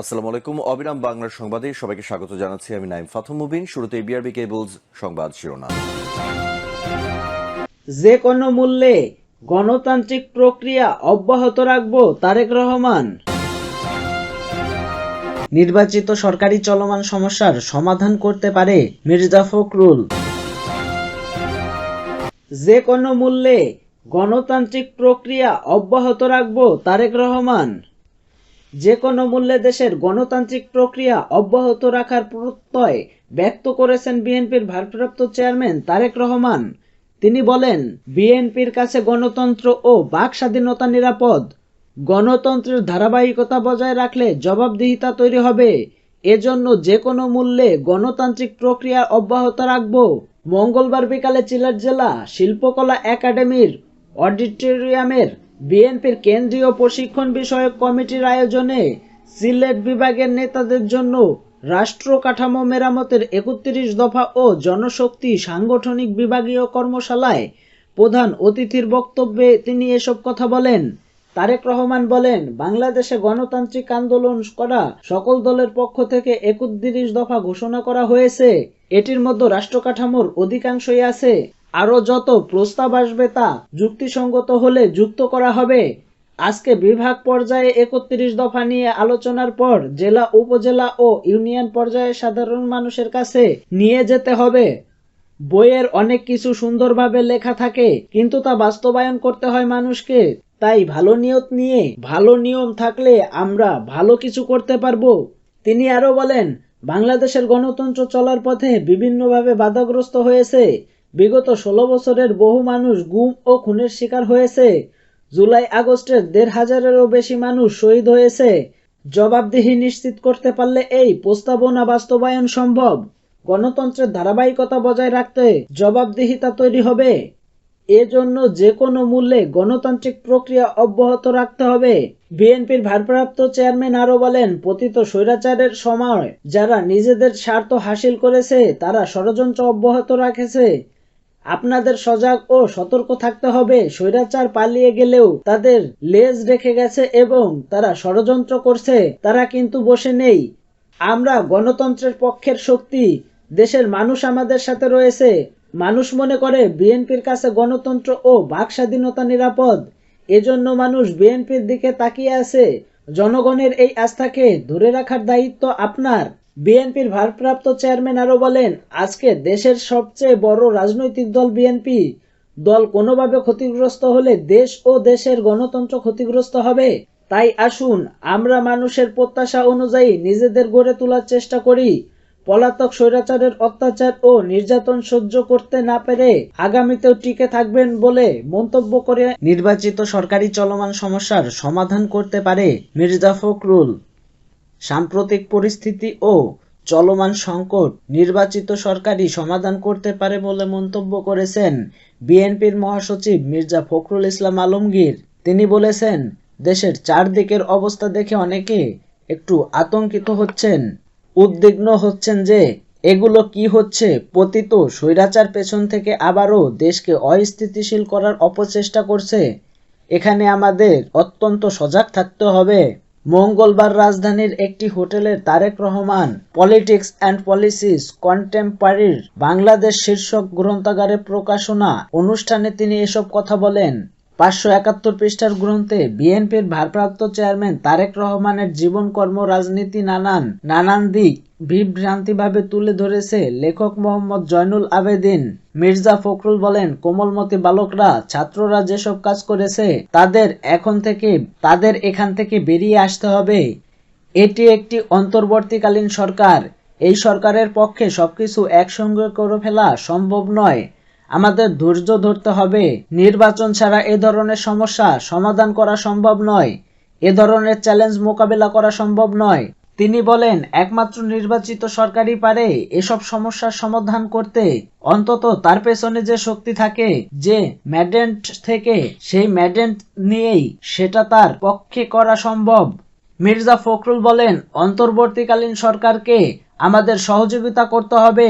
আসসালামু আলাইকুম। অবিরাম বাংলার সংবাদে সবাইকে স্বাগত জানাচ্ছি। আমি নাইম ফাথম মুবিন। শুরুতে বিআরবি কেবলস সংবাদ শিরোনাম। যে কোনো মূল্যে গণতান্ত্রিক প্রক্রিয়া অব্যাহত রাখব তারেক রহমান। নির্বাচিত সরকারি চলমান সমস্যার সমাধান করতে পারে মির্জা ফখরুল। যে কোনো মূল্যে গণতান্ত্রিক প্রক্রিয়া অব্যাহত রাখব তারেক রহমান। যে কোনো মূল্যে দেশের গণতান্ত্রিক প্রক্রিয়া অব্যাহত রাখার প্রত্যয় ব্যক্ত করেছেন বিএনপির ভারপ্রাপ্ত চেয়ারম্যান তারেক রহমান। তিনি বলেন, বিএনপির কাছে গণতন্ত্র ও বাক স্বাধীনতা নিরাপদ। গণতন্ত্রের ধারাবাহিকতা বজায় রাখলে জবাবদিহিতা তৈরি হবে। এজন্য যে কোনো মূল্যে গণতান্ত্রিক প্রক্রিয়া অব্যাহত রাখব। মঙ্গলবার বিকালে সিলেট জেলা শিল্পকলা একাডেমির অডিটোরিয়ামের বিএনপির কেন্দ্রীয় প্রশিক্ষণ বিষয়ক কমিটির আয়োজনে সিলেট বিভাগের নেতাদের জন্য রাষ্ট্র কাঠামো মেরামতের ৩১ দফা ও জনশক্তি সাংগঠনিক বিভাগীয় কর্মশালায় প্রধান অতিথির বক্তব্যে তিনি এসব কথা বলেন। তারেক রহমান বলেন, বাংলাদেশে গণতান্ত্রিক আন্দোলন করা সকল দলের পক্ষ থেকে ৩১ দফা ঘোষণা করা হয়েছে। এটির মধ্যে রাষ্ট্র কাঠামোর অধিকাংশই আছে। আরও যত প্রস্তাব আসবে তা যুক্তিসঙ্গত হলে যুক্ত করা হবে। আজকে বিভাগ পর্যায়ে ৩১ দফা নিয়ে আলোচনার পর জেলা, উপজেলা ও ইউনিয়ন পর্যায়ে সাধারণ মানুষের কাছে নিয়ে যেতে হবে। বইয়ের অনেক কিছু সুন্দরভাবে লেখা থাকে, কিন্তু তা বাস্তবায়ন করতে হয় মানুষকে। তাই ভালো নিয়ত নিয়ে ভালো নিয়ম থাকলে আমরা ভালো কিছু করতে পারবো। তিনি আরো বলেন, বাংলাদেশের গণতন্ত্র চলার পথে বিভিন্নভাবে বাধাগ্রস্ত হয়েছে। বিগত ১৬ বছরের বহু মানুষ গুম ও খুনের শিকার হয়েছে। জুলাই আগস্টের ১৫০০-এরও বেশি মানুষ শহীদ হয়েছে। জবাবদিহি নিশ্চিত করতে পারলে এই প্রস্তাবনা বাস্তবায়ন সম্ভব। গণতন্ত্রের ধারাবাহিকতা বজায় রাখতে জবাবদিহিতা তৈরি হবে। এজন্য যে কোনো মূল্যে গণতান্ত্রিক প্রক্রিয়া অব্যাহত রাখতে হবে। বিএনপির ভারপ্রাপ্ত চেয়ারম্যান আরো বলেন, পতিত স্বৈরাচারের সময় যারা নিজেদের স্বার্থ হাসিল করেছে তারা ষড়যন্ত্র অব্যাহত রাখেছে। আপনাদের সজাগ ও সতর্ক থাকতে হবে। স্বৈরাচার পালিয়ে গেলেও তাদের লেজ রেখে গেছে এবং তারা ষড়যন্ত্র করছে। তারা কিন্তু বসে নেই। আমরা গণতন্ত্রের পক্ষের শক্তি। দেশের মানুষ আমাদের সাথে রয়েছে। মানুষ মনে করে বিএনপির কাছে গণতন্ত্র ও বাক স্বাধীনতা নিরাপদ। এজন্য মানুষ বিএনপির দিকে তাকিয়ে আছে। জনগণের এই আস্থাকে ধরে রাখার দায়িত্ব আপনার। বিএনপির ভারপ্রাপ্ত চেয়ারম্যান আরো বলেন, আজকে দেশের সবচেয়ে বড় রাজনৈতিক দল বিএনপি। দল কোনোভাবে ক্ষতিগ্রস্ত হলে দেশ ও দেশের গণতন্ত্র ক্ষতিগ্রস্ত হবে। তাই আসুন আমরা মানুষের প্রত্যাশা অনুযায়ী নিজেদের গড়ে তোলার চেষ্টা করি। পলাতক স্বৈরাচারের অত্যাচার ও নির্যাতন সহ্য করতে না পেরে আগামীতেও টিকে থাকবেন বলে মন্তব্য করে নির্বাচিত সরকারি চলমান সমস্যার সমাধান করতে পারে মির্জা ফখরুল। সাম্প্রতিক পরিস্থিতি ও চলমান সংকট নির্বাচিত সরকারই সমাধান করতে পারে বলে মন্তব্য করেছেন বিএনপির মহাসচিব মির্জা ফখরুল ইসলাম আলমগীর। তিনি বলেছেন, দেশের চারদিকের অবস্থা দেখে অনেকে একটু আতঙ্কিত হচ্ছেন, উদ্বিগ্ন হচ্ছেন যে এগুলো কি হচ্ছে। পতিত স্বৈরাচার পেছন থেকে আবারও দেশকে অস্থিতিশীল করার অপচেষ্টা করছে। এখানে আমাদের অত্যন্ত সজাগ থাকতে হবে। মঙ্গলবার রাজধানীর একটি হোটেলে Tarek Rahman politics and policies কন্টেম্পোরারির বাংলাদেশ শীর্ষক গ্রন্থাগারে প্রকাশনা অনুষ্ঠানে তিনি এসব কথা বলেন। ৫৭১ পৃষ্ঠার গ্রন্থে বিএনপির ভারপ্রাপ্ত চেয়ারম্যান তারেক রহমানের জীবনকর্ম, রাজনীতি নানান দিক বিভ্রান্তিভাবে তুলে ধরেছে লেখক মোহাম্মদ জয়নুল আবেদিন। মির্জা ফখরুল বলেন, কোমলমতি বালকরা, ছাত্ররা যেসব কাজ করেছে তাদের এখান থেকে বেরিয়ে আসতে হবে। এটি একটি অন্তর্বর্তীকালীন সরকার। এই সরকারের পক্ষে সবকিছু একসঙ্গে করে ফেলা সম্ভব নয়। আমাদের ধৈর্য ধরতে হবে। নির্বাচন ছাড়া এ ধরনের সমস্যা সমাধান করা সম্ভব নয়। এ ধরনের চ্যালেঞ্জ মোকাবেলা করা সম্ভব নয়। তিনি বলেন, একমাত্র নির্বাচিত সরকারই পারে এসব সমস্যার সমাধান করতে। অন্তত তার পেছনে যে শক্তি থাকে, যে ম্যান্ডেট থেকে, সেই ম্যান্ডেট নিয়েই সেটা তার পক্ষে করা সম্ভব। মির্জা ফখরুল বলেন, অন্তর্বর্তীকালীন সরকারকে আমাদের সহযোগিতা করতে হবে।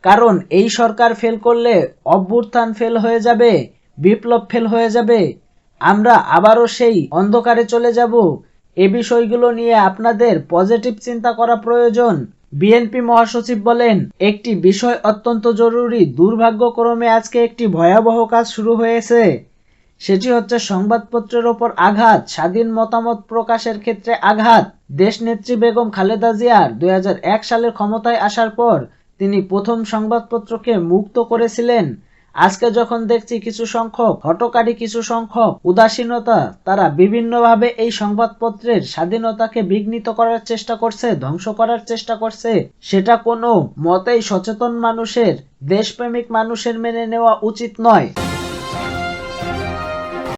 কারণ এই সরকার ফেল করলে অভ্যুত্থান ফেল হয়ে যাবে, বিপ্লব ফেল হয়ে যাবে। আমরা আবারও সেই অন্ধকারে চলে যাব। এ বিষয়গুলো নিয়ে আপনাদের পজিটিভ চিন্তা করা প্রয়োজন। বিএনপি মহাসচিব বলেন, একটি বিষয় অত্যন্ত জরুরি। দুর্ভাগ্যক্রমে আজকে একটি ভয়াবহ কাজ শুরু হয়েছে। সেটি হচ্ছে সংবাদপত্রের ওপর আঘাত, স্বাধীন মতামত প্রকাশের ক্ষেত্রে আঘাত। দেশনেত্রী বেগম খালেদা জিয়ার 2001 সালের ক্ষমতায় আসার পর তিনি প্রথম সংবাদপত্রকে মুক্ত করেছিলেন। আজকে যখন দেখছি কিছু সংখ্যক হঠকারী, কিছু সংখ্যক উদাসীনতা, তারা বিভিন্নভাবে এই সংবাদপত্রের স্বাধীনতাকে বিঘ্নিত করার চেষ্টা করছে, ধ্বংস করার চেষ্টা করছে, সেটা কোনো মতেই সচেতন মানুষের, দেশপ্রেমিক মানুষের মেনে নেওয়া উচিত নয়।